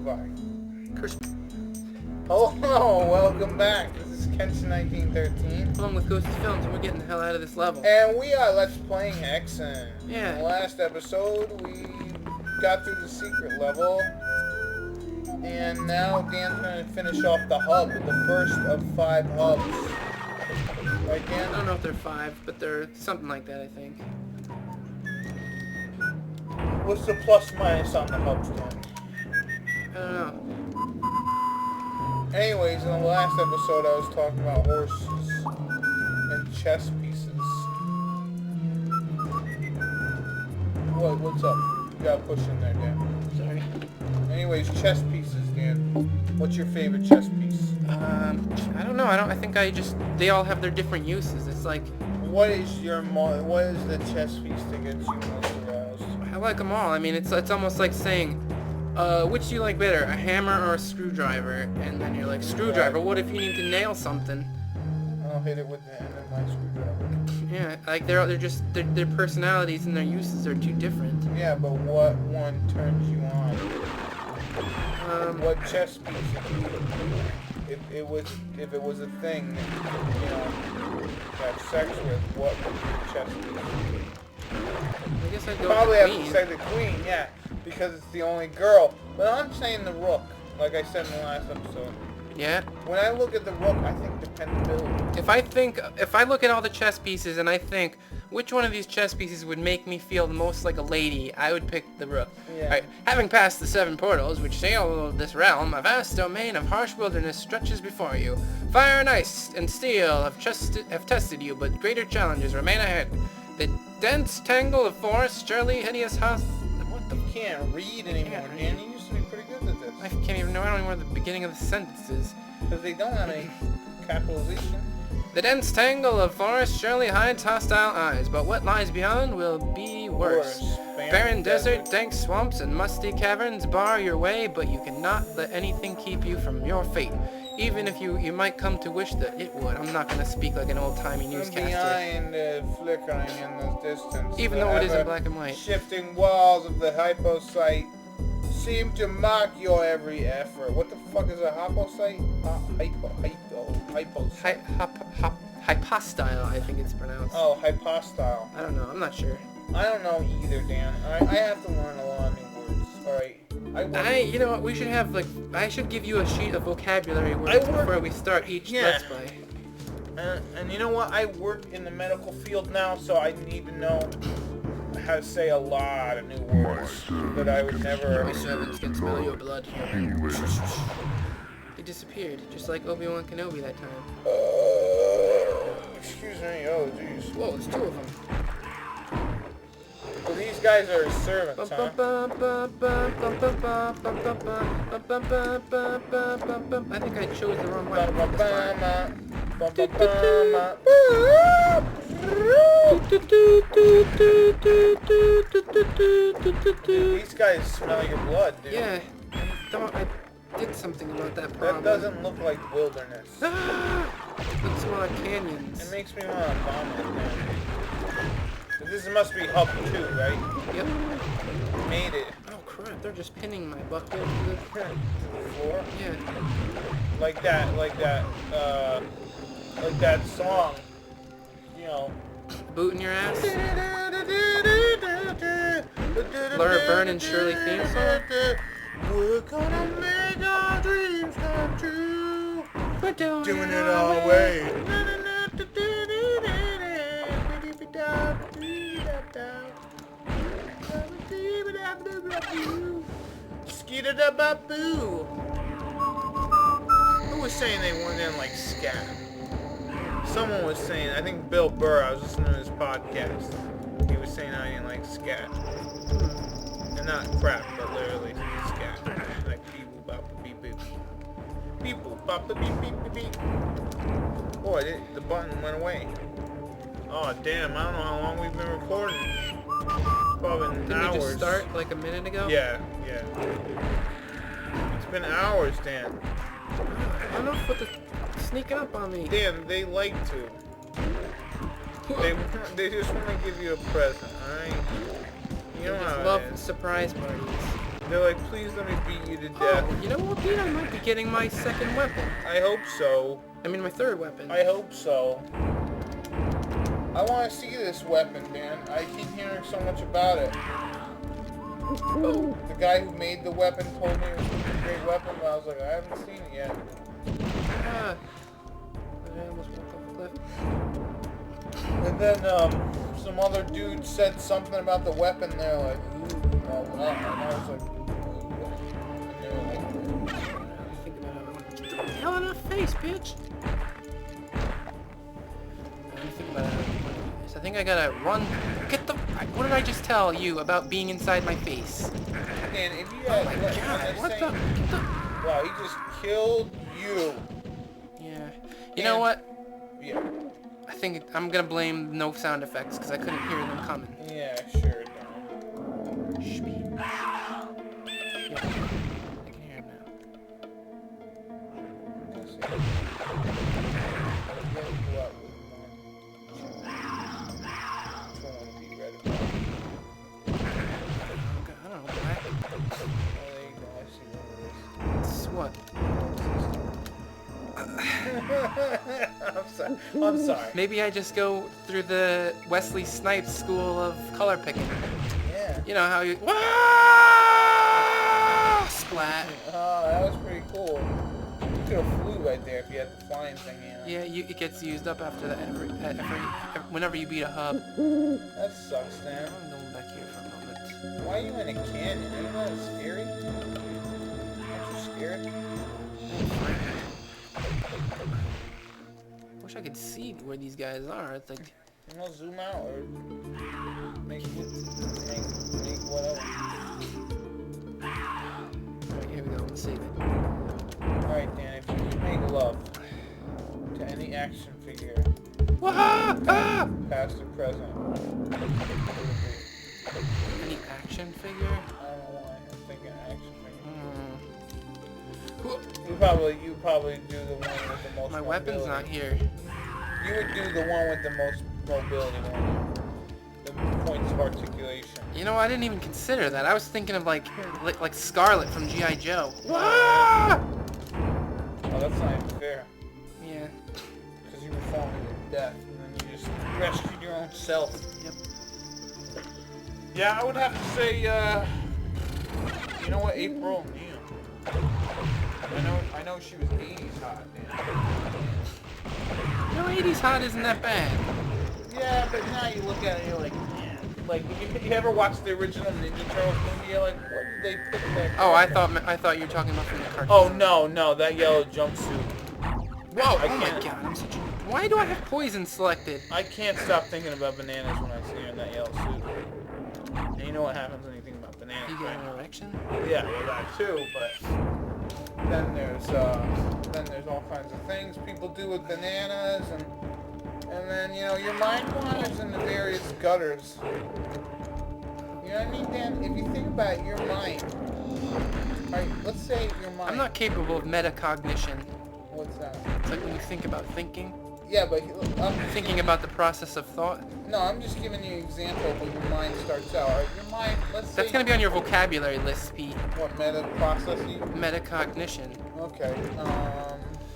Goodbye. Hello, welcome back. This is Hexen 1913. Along with Ghosty Films, and we're getting the hell out of this level. And we are Let's Playing Hexen. Yeah. In the last episode, we got through the secret level. And now Dan's going to finish off the hub, the first of 5 hubs. Right, Dan? I don't know if they're 5, but they're something like that, I think. What's the plus minus on the hubs, Dan? I don't know. Anyways, in the last episode I was talking about horses and chess pieces. What's up? You gotta push in there, Dan. Sorry. Anyways, chess pieces, Dan. What's your favorite chess piece? I don't know. I think they all have their different uses. It's like, What is the chess piece that gets you most aroused? I like them all. I mean, it's almost like saying, which do you like better, a hammer or a screwdriver? And then you're like, screwdriver. What if you need to nail something? I'll hit it with the end of my screwdriver. Yeah, like they're just their personalities and their uses are too different. Yeah, but what one turns you on? What chess piece? If it was a thing that you could, have sex with, what would be the chess piece? I guess I'd go Probably with have the to queen. say the queen, yeah, because it's the only girl. But I'm saying the rook, like I said in the last episode. Yeah. When I look at the rook, I think dependability. If I look at all the chess pieces and I think which one of these chess pieces would make me feel the most like a lady, I would pick the rook. Yeah. Alright, having passed the 7 portals which sail this realm, a vast domain of harsh wilderness stretches before you. Fire and ice and steel have tested you, but greater challenges remain ahead. The dense tangle of forest, surely hideous house. What the? You can't read anymore, Dan. You used to be pretty good at this. I can't even know. I don't even know where the beginning of the sentence is. Because they don't have any capitalization. The dense tangle of forest surely hides hostile eyes, but what lies beyond will be worse. Barren desert, dank swamps, and musty caverns bar your way, but you cannot let anything keep you from your fate. Even if you might come to wish that it would. I'm not going to speak like an old-timey newscaster. Behind the flickering in the distance. Even though it is in black and white. Shifting walls of the hypocyte seem to mock your every effort. What the fuck is a hypocyte? Hypocyte. Hypostyle, I think it's pronounced. Oh, hypostyle. I don't know. I'm not sure. I don't know either, Dan. I have to learn a lot of new words. Alright. You know what? We should have, I should give you a sheet of vocabulary words before we start each Let's Play. And you know what? I work in the medical field now, so I need to know how to say a lot of new words that I would never... My servants can smell your blood. He disappeared, just like Obi-Wan Kenobi that time. Excuse me. Oh, jeez. Whoa, there's 2 of them. So these guys are his servants, huh? I think I chose the wrong one. These guys smell your blood, dude. Yeah, I thought I did something about that problem. That doesn't look like wilderness. Looks more like canyons. It makes me want to vomit, man. This must be hub 2, right? Yep. Made it. Oh crap, they're just pinning my butthole to the Floor? Yeah. Like that song. Boot in your ass? Laura Byrne and Shirley theme song? We're gonna make our dreams come true. We're Doing it our way. Skidda-da-ba-boo. Who was saying they weren't in like scat? Someone was saying, I think Bill Burr, I was listening to his podcast. He was saying I didn't like scat. And not crap, but literally scat. Like beep boop bop beep boop. Beep boop bop beep beep beep beep. Boy, the button went away. Oh damn, I don't know how long we've been recording. Probably hours. Didn't we just start like a minute ago? Yeah. It's been hours, Dan. I don't know what the sneaking up on me. Dan, they like to. They just want to give you a present, alright? You know I how just love it is. surprise parties. They're like, please let me beat you to death. Oh, you know what, Pete? I might be getting my second weapon. I hope so. I mean, my third weapon. I hope so. I want to see this weapon, man. I keep hearing so much about it. Oh. The guy who made the weapon told me it was a great weapon, but I was like, I haven't seen it yet. I almost walked off the cliff. And then some other dude said something about the weapon there, like, and I was like, Get the hell out of my face, bitch! I think I gotta run. Get the. What did I just tell you about being inside my face? man, if you Oh had, my god! What the? wow, he just killed you. Yeah. You know what? Yeah. I think I'm gonna blame no sound effects because I couldn't hear them coming. Yeah, sure. Speed. Yeah, I can hear him now. I don't know, black. It's what? I'm sorry. Maybe I just go through the Wesley Snipes school of color picking. Yeah. You know how you... Wah! Splat. Oh, that was pretty cool. You could have flew right there if you had the flying thing in. Yeah, it gets used up after that whenever you beat a hub. That sucks, man. I'm going back here for a moment. Why are you in a canyon? Are you not scary? Aren't you scared? Wish I could see where these guys are. It's like... You know, zoom out or make whatever. Alright, here we go. Let's save it. Alright, Dan, if you could make love to any action figure, Wah! Ah! past or present, what would it be? Any action figure? I don't know why I'm thinking action figure. Hmm. You probably do the one with the most My mobility. weapon's not here. You would do the one with the most mobility, wouldn't you? The points of articulation. You know, I didn't even consider that. I was thinking of like Scarlet from G.I. Joe. Wah! Oh, that's not even fair. Yeah. Because you were falling to death, and then you just rescued your own self. Yep. Yeah, I would have to say, you know what, April O'Neil. I know she was 80s hot, man. No, 80s hot isn't that bad. Yeah, but now you look at it, you're like, man. Like, you ever watched the original Ninja Turtles movie? You're like, what did they put that? Oh, I thought you were talking about from the cartoon. Oh no, that yellow jumpsuit. Whoa! I Oh my can't- god! I'm such a... Why do I have poison selected? I can't stop thinking about bananas when I see her in that yellow suit. And you know what happens when you think about bananas, You get right? an erection? Yeah, well that too, but then there's all kinds of things people do with bananas, and then your mind wanders into various gutters. You know what I mean, Dan? If you think about it, your mind. Alright, let's say your mind. I'm not capable of metacognition. What's that? It's like when you think about thinking. Yeah, but I'm Thinking about the process of thought. No, I'm just giving you an example of when your mind starts out. Alright, your mind. Let's say. That's gonna be on your vocabulary list, Pete. What meta processing? Metacognition. Okay.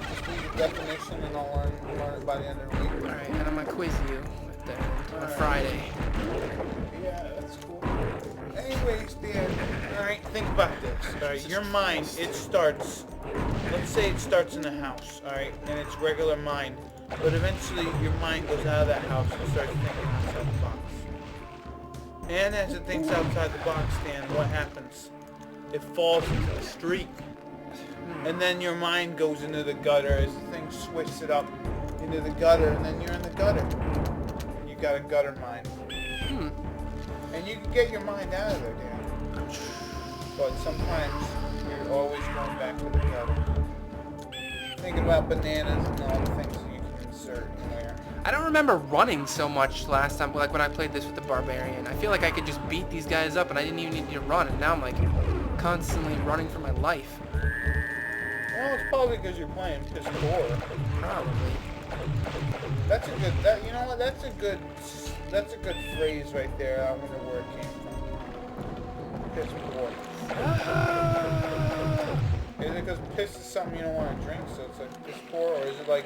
Just read the definition and I'll learn it by the end of the week. Alright, and I'm gonna quiz you on a Friday. Yeah, that's cool. Anyways, Dan, alright, think about this. Alright, your mind, it starts, let's say it starts in a house, alright, and it's regular mind. But eventually your mind goes out of that house and starts thinking outside the box. And as it thinks outside the box, Dan, what happens? It falls into the street. And then your mind goes into the gutter as the thing swishes it up into the gutter, and then you're in the gutter. You got a gutter mind. And you can get your mind out of there, Dan. But sometimes you're always going back to the gutter. Thinking about bananas and all the things that you can insert in there. I don't remember running so much last time, like when I played this with the Barbarian. I feel like I could just beat these guys up and I didn't even need to run, and now I'm like constantly running for my life. Well, it's probably because you're playing piss poor. Probably. That's a good, you know what, that's a good phrase right there. I wonder where it came from. Piss poor. Is it because piss is something you don't want to drink, so it's like piss poor? Or is it like,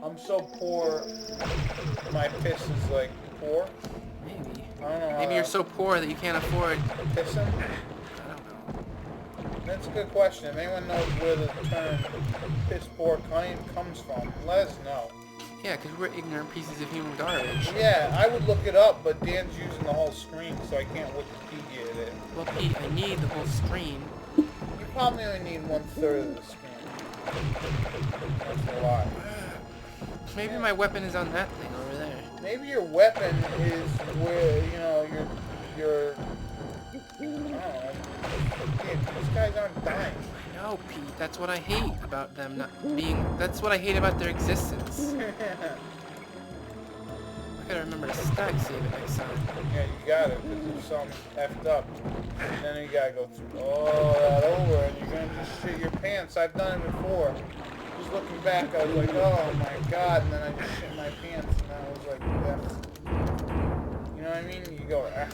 I'm so poor, my piss is like poor? Maybe. I don't know. Maybe you're so poor that you can't afford pissing? I don't know. That's a good question. If anyone knows where the term piss poor comes from, let us know. Yeah, because we're ignorant pieces of human garbage. Yeah, I would look it up, but Dan's using the whole screen, so I can't Wikipedia it. Well, Pete, I need the whole screen. You probably only need 1/3 of the screen. That's a lot. Maybe my weapon is on that thing over there. Maybe your weapon is where, you know, your I don't know. Dude, these guys aren't dying. I know, Pete. That's what I hate about them not being... That's what I hate about their existence. I gotta remember to stack save it next time. Yeah, you got it, because there's something effed up. And then you gotta go through all that over, and you're gonna just shit your pants. I've done it before. Just looking back, I was like, oh my god, and then I just shit my pants, and I was like, yeah. You know what I mean? You go, ah.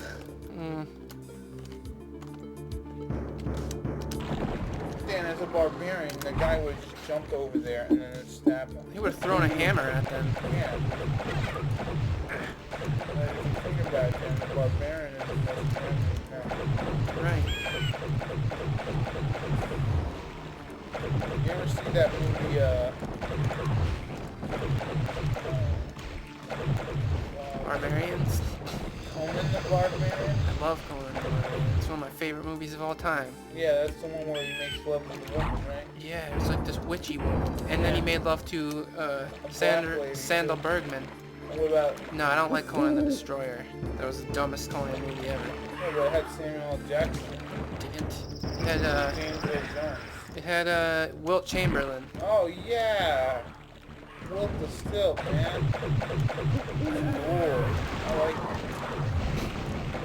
Dan, as a barbarian, the guy would have just jumped over there and then stabbed him. He would have thrown a hammer at them. Yeah. If you think about it, then the barbarian is the most friendly. Right. You ever see that movie, Barbarians? Conan the Barbarian? I love Conan the Barbarian. It's one of my favorite movies of all time. Yeah, that's the one where he makes love to the woman, right? Yeah, it was like this witchy woman. And then he made love to Sandal Bergman. What about... No, I don't like Conan the Destroyer. That was the dumbest Conan movie ever. Yeah, but it had Samuel L. Jackson. Didn't. It had, James Earl Jones. It had, Wilt Chamberlain. Oh, yeah! Wilt the Stilt, man. Cool. I like it.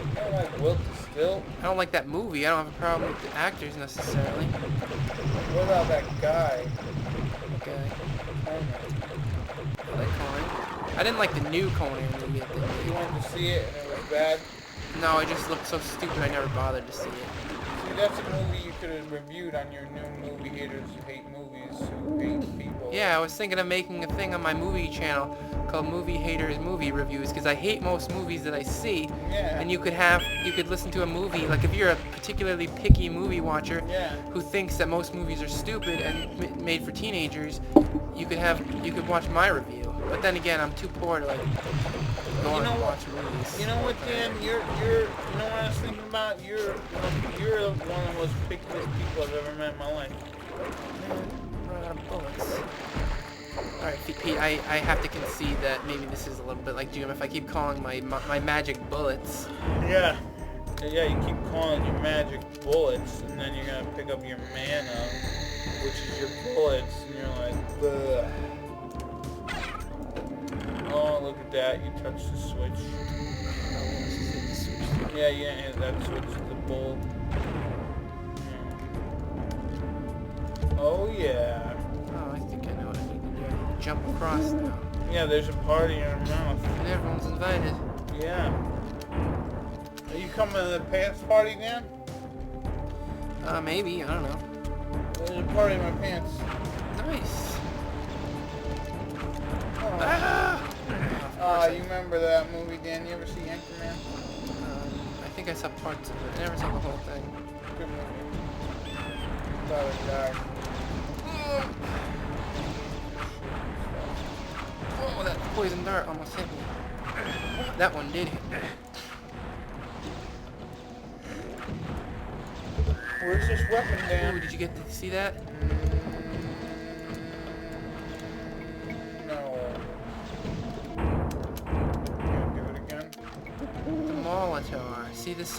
You don't like Wilt the Stilt? I don't like that movie. I don't have a problem with the actors necessarily. What about that guy? Okay. Conan. I like Conan. I didn't like the new Conan movie. You wanted to see it and it was bad? No, it just looked so stupid I never bothered to see it. See, that's a movie you could have reviewed on your new movie haters who hate movies, who hate people. Yeah, I was thinking of making a thing on my movie channel called Movie Haters Movie Reviews, because I hate most movies that I see. Yeah. And you could listen to a movie, like if you're a particularly picky movie watcher who thinks that most movies are stupid and made for teenagers, you could watch my review. But then again, I'm too poor to like go on and watch movies. You know what, Dan? You know what I was thinking about? You're one of the most pickiest people I've ever met in my life. I'm running out of bullets. Alright, Pete, I have to concede that maybe this is a little bit like Doom if I keep calling my magic bullets. Yeah. Yeah, you keep calling your magic bullets, and then you're gonna pick up your mana, which is your bullets, and you're like, ugh. Oh, look at that, you touched the switch. Yeah, you didn't hit that switch, the bulb. Yeah. Oh, yeah. Oh, I think I know what I need to do. I need to jump across now. Yeah, there's a party in her mouth. And everyone's invited. Yeah. Are you coming to the pants party, Dan? Maybe, I don't know. There's a party in my pants. Nice. Oh. Ah! You remember that movie, Dan? You ever see Anchorman? I think I saw parts of it. I never saw the whole thing. Good movie. Thought I'd die. Oh, that poison dart almost hit me. That one did hit me. Where's this weapon, Dan? Ooh, did you get to see that? No. Can you do it again? The Molitor. See this,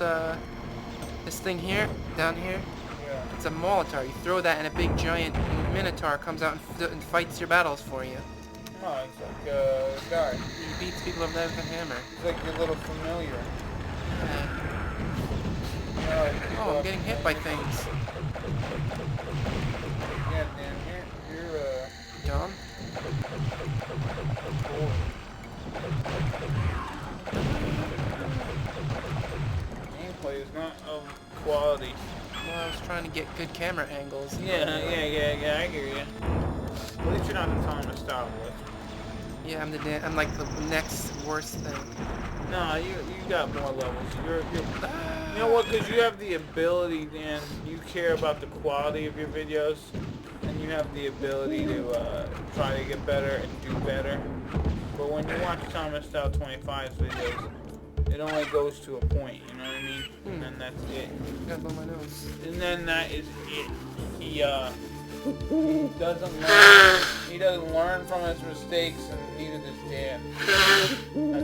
this thing here? Down here? Yeah. It's a Molitor. You throw that and a big giant Minotaur comes out and fights your battles for you. Oh, it's like a guy. He beats people over there with a hammer. It's like your little familiar. Oh, I'm getting hit by things. Yeah, Dan, you're Dumb? bored. Gameplay is not of quality. Well, I was trying to get good camera angles. Yeah, I hear you. At least you're not the Thomas Stylist. Yeah, I'm like the next worst thing. No, you got more levels. You know what? Because you have the ability, Dan. You care about the quality of your videos, and you have the ability to try to get better and do better. But when you watch Thomas Style 25's videos, it only goes to a point. You know what I mean? And then that's it. Gotta blow my nose. And then that is it. He doesn't learn. He doesn't learn from his mistakes, and neither does Dan.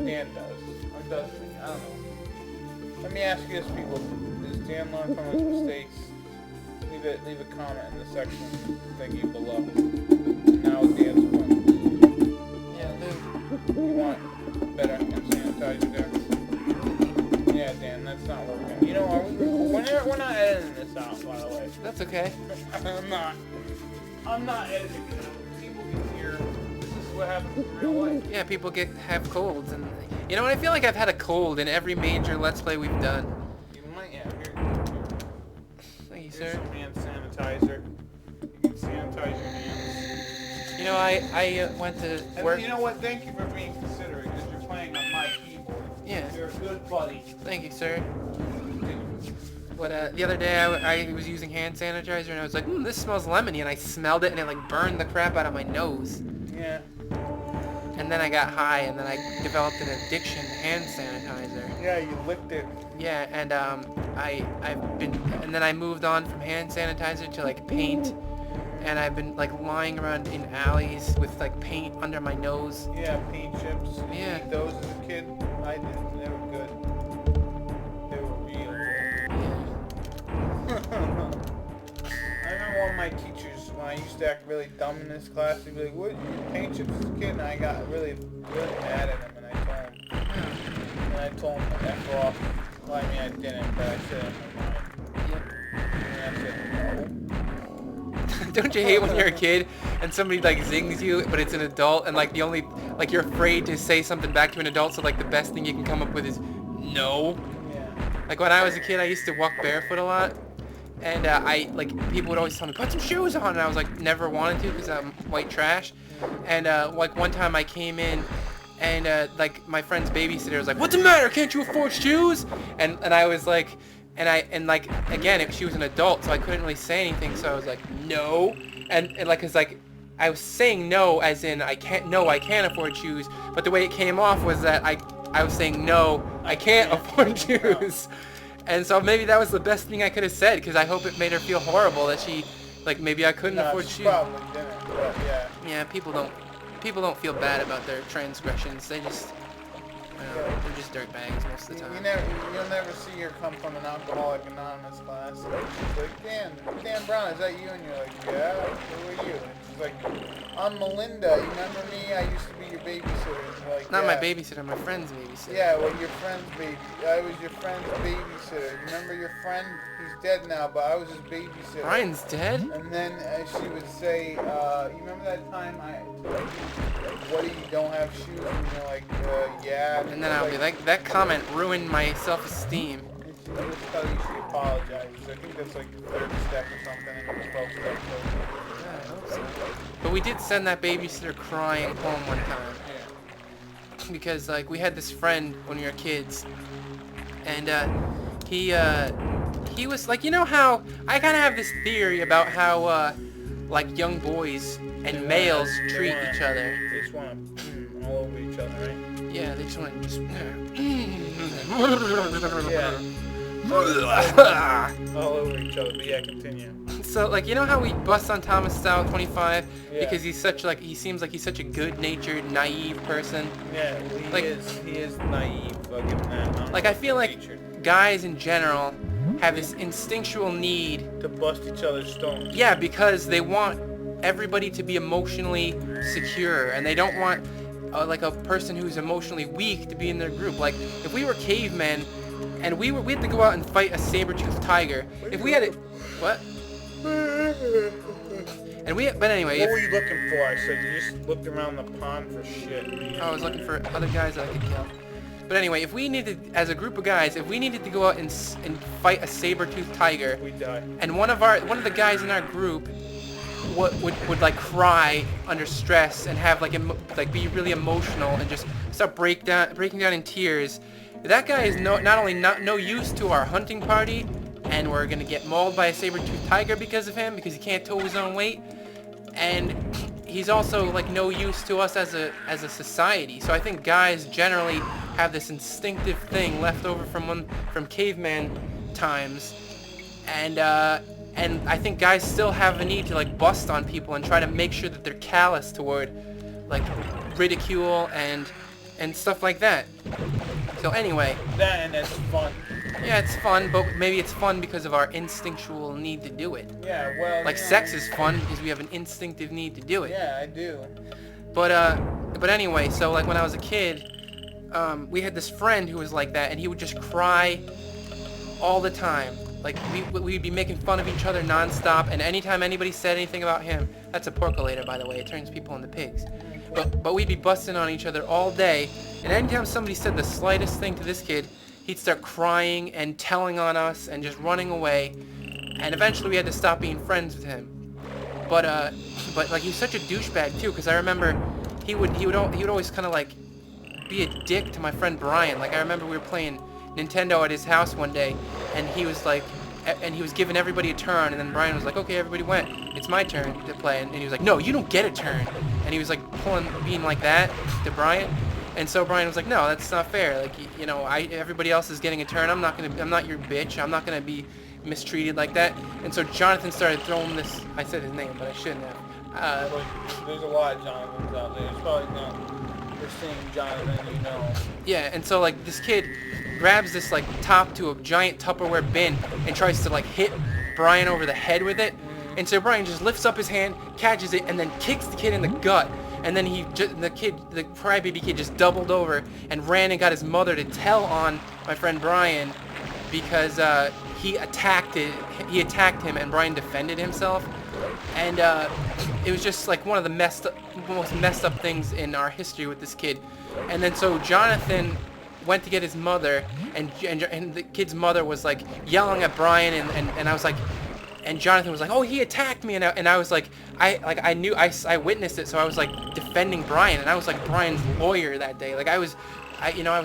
Dan does. Or does he? I don't know. Let me ask you this, people. Does Dan learn from his mistakes? Leave a comment in the section thingy below. Now Dan's one. Yeah, Luke. You want better hand sanitizer there? Yeah, Dan, that's not working. You know, we're not editing this out, by the way. That's okay. I'm not editing it out. People can hear. This is what happens in real life. Yeah, people have colds, and you know what? I feel like I've had a cold in every major Let's Play we've done. You might, yeah. Thank you, Here's sir. some hand sanitizer. You can sanitize your hands. You know, I went to work. And you know what? Thank you for being considerate, because you're playing on my keyboard. Yeah. You're a good buddy. Thank you, sir. But the other day I was using hand sanitizer and I was like, this smells lemony, and I smelled it and it like burned the crap out of my nose. Yeah. And then I got high and then I developed an addiction to hand sanitizer. Yeah, you licked it. Yeah, and and then I moved on from hand sanitizer to like paint, and I've been like lying around in alleys with like paint under my nose. Yeah, paint chips. Yeah. You eat those as a kid? I did. They were good. They were real. I remember one of my teachers, when I used to act really dumb in this class, he'd be like, what, you eat paint chips as a kid? And I got really mad at him, and I told him to F off. Well, I mean, I didn't, but I said it in my mind. Yep. And I said, no. Don't you hate when you're a kid and somebody like zings you, but it's an adult, and like the only, like you're afraid to say something back to an adult, so like the best thing you can come up with is no. Yeah. Like when I was a kid, I used to walk barefoot a lot, and people would always tell me, put some shoes on, and I was like, never wanted to because I'm white trash. And like one time I came in, and like my friend's babysitter was like, what's the matter? Can't you afford shoes? And I was like, again, she was an adult, so I couldn't really say anything, so I was like, no. And like, cause like, I was saying no as in I can't afford shoes, but the way it came off was that I was saying no, I can't afford shoes. And so maybe that was the best thing I could have said, because I hope it made her feel horrible that she, like, maybe I couldn't afford shoes. Probably didn't, but yeah. Yeah, people don't feel bad about their transgressions. They just, they're just dirtbags most of the time. You'll never see her come from an Alcoholic Anonymous class. She's like, Dan Brown, is that you? And you're like, yeah, who are you? And she's like, I'm Melinda. You remember me? I used to be your babysitter. And you're like, Not my babysitter, my friend's babysitter. Yeah, well, your friend's baby. I was your friend's babysitter. You remember your friend? He's dead now, but I was his babysitter. Brian's dead? And then she would say, you remember that time what do you don't have shoes? And you're like, yeah. And then I'll be like, that comment ruined my self-esteem. She would just tell you she apologizes. I think that's like the third step or something in the 12 step. Yeah, I hope so. But we did send that babysitter crying home one time. Yeah. Because like we had this friend when we were kids, and he was like, you know how I kind of have this theory about how like young boys and males treat each other. They just want to all over each other, right? Yeah, they just want to just all over each other. But yeah, continue. So like, you know how we bust on Thomas Style 25 Yeah. because he seems like he's such a good-natured, naive person. Yeah, well, he is naive. I'll give him that. Like I feel like guys in general have this instinctual need to bust each other's stones. Yeah, because they want everybody to be emotionally secure, and they don't want like a person who's emotionally weak to be in their group. Like if we were cavemen and we had to go out and fight a saber-toothed tiger, if we had it, what? But anyway. What were you looking for? I said you just looked around the pond for shit. I was looking for other guys that I could kill. But anyway, if we needed, as a group of guys, if we needed to go out and fight a saber-toothed tiger, We'd die. and one of the guys in our group would like cry under stress and have like be really emotional and just start breaking down in tears, that guy is not only no use to our hunting party, and we're gonna get mauled by a saber-toothed tiger because of him, because he can't tow his own weight, and he's also like no use to us as a society. So I think guys generally have this instinctive thing left over from caveman times, and I think guys still have a need to like bust on people and try to make sure that they're callous toward like ridicule and stuff like that. So anyway, That and it's fun. yeah, it's fun, but maybe it's fun because of our instinctual need to do it. Yeah, well. Like sex is fun because we have an instinctive need to do it. Yeah, I do. But anyway, so like when I was a kid, we had this friend who was like that, and he would just cry all the time. Like we'd be making fun of each other nonstop, and anytime anybody said anything about him, that's a percolator, by the way. It turns people into pigs. But we'd be busting on each other all day, and anytime somebody said the slightest thing to this kid, he'd start crying and telling on us and just running away, and eventually we had to stop being friends with him. But like he's such a douchebag too, because I remember he would always kind of like be a dick to my friend Brian. Like I remember we were playing Nintendo at his house one day, and he was like, and he was giving everybody a turn, and then Brian was like, okay, everybody went, it's my turn to play, and he was like, no, you don't get a turn, and he was like being like that to Brian, and so Brian was like, no, that's not fair, like, you know, everybody else is getting a turn, I'm not your bitch, I'm not gonna be mistreated like that. And so Jonathan started throwing this, I said his name, but I shouldn't have. There's a lot of Jonathans out there. It's probably not the same Jonathan you know. Yeah, and so like this kid grabs this like top to a giant Tupperware bin and tries to like hit Brian over the head with it. And so Brian just lifts up his hand, catches it, and then kicks the kid in the gut. And then the crybaby kid just doubled over and ran and got his mother to tell on my friend Brian because he attacked him, and Brian defended himself. And it was just like one of the most messed up things in our history with this kid. And then so Jonathan went to get his mother, and the kid's mother was like yelling at Brian, and I was like, and Jonathan was like, oh, he attacked me, and I was like, I witnessed it, so I was like defending Brian, and I was like Brian's lawyer that day. Like I was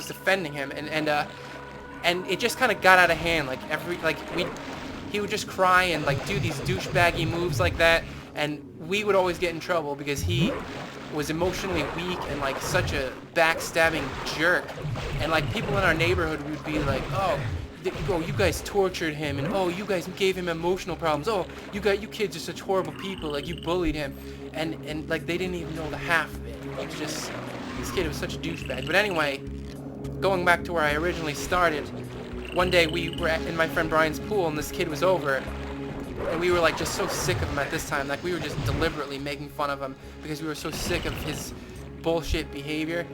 defending him, and it just kind of got out of hand. Like he would just cry and like do these douchebaggy moves like that, and we would always get in trouble because he was emotionally weak and like such a backstabbing jerk. And like people in our neighborhood would be like, oh, you guys tortured him, and oh, you guys gave him emotional problems. Oh, you kids are such horrible people. Like you bullied him, and like they didn't even know the half of it. It's just this kid was such a douchebag. But anyway, going back to where I originally started, one day we were in my friend Brian's pool, and this kid was over, and we were like just so sick of him at this time. Like we were just deliberately making fun of him because we were so sick of his bullshit behavior.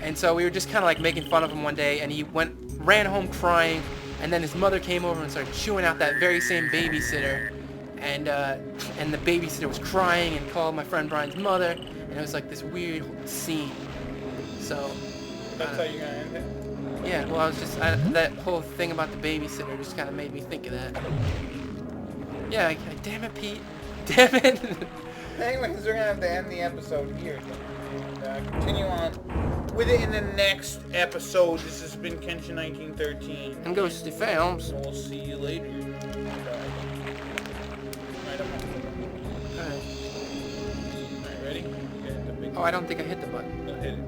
And so we were just kind of like making fun of him one day, and he ran home crying, and then his mother came over and started chewing out that very same babysitter, and the babysitter was crying and called my friend Brian's mother, and it was like this weird scene. So That's how you're gonna end it? yeah, well, I was just that whole thing about the babysitter just kind of made me think of that. Yeah, damn it, Pete. Damn it. Anyways, we're gonna have to end the episode here and continue on with it in the next episode. This has been Kenshin 1913. And Ghosty Films. We'll see you later. Alright, ready? Oh, I don't think I hit the button. Go hit it.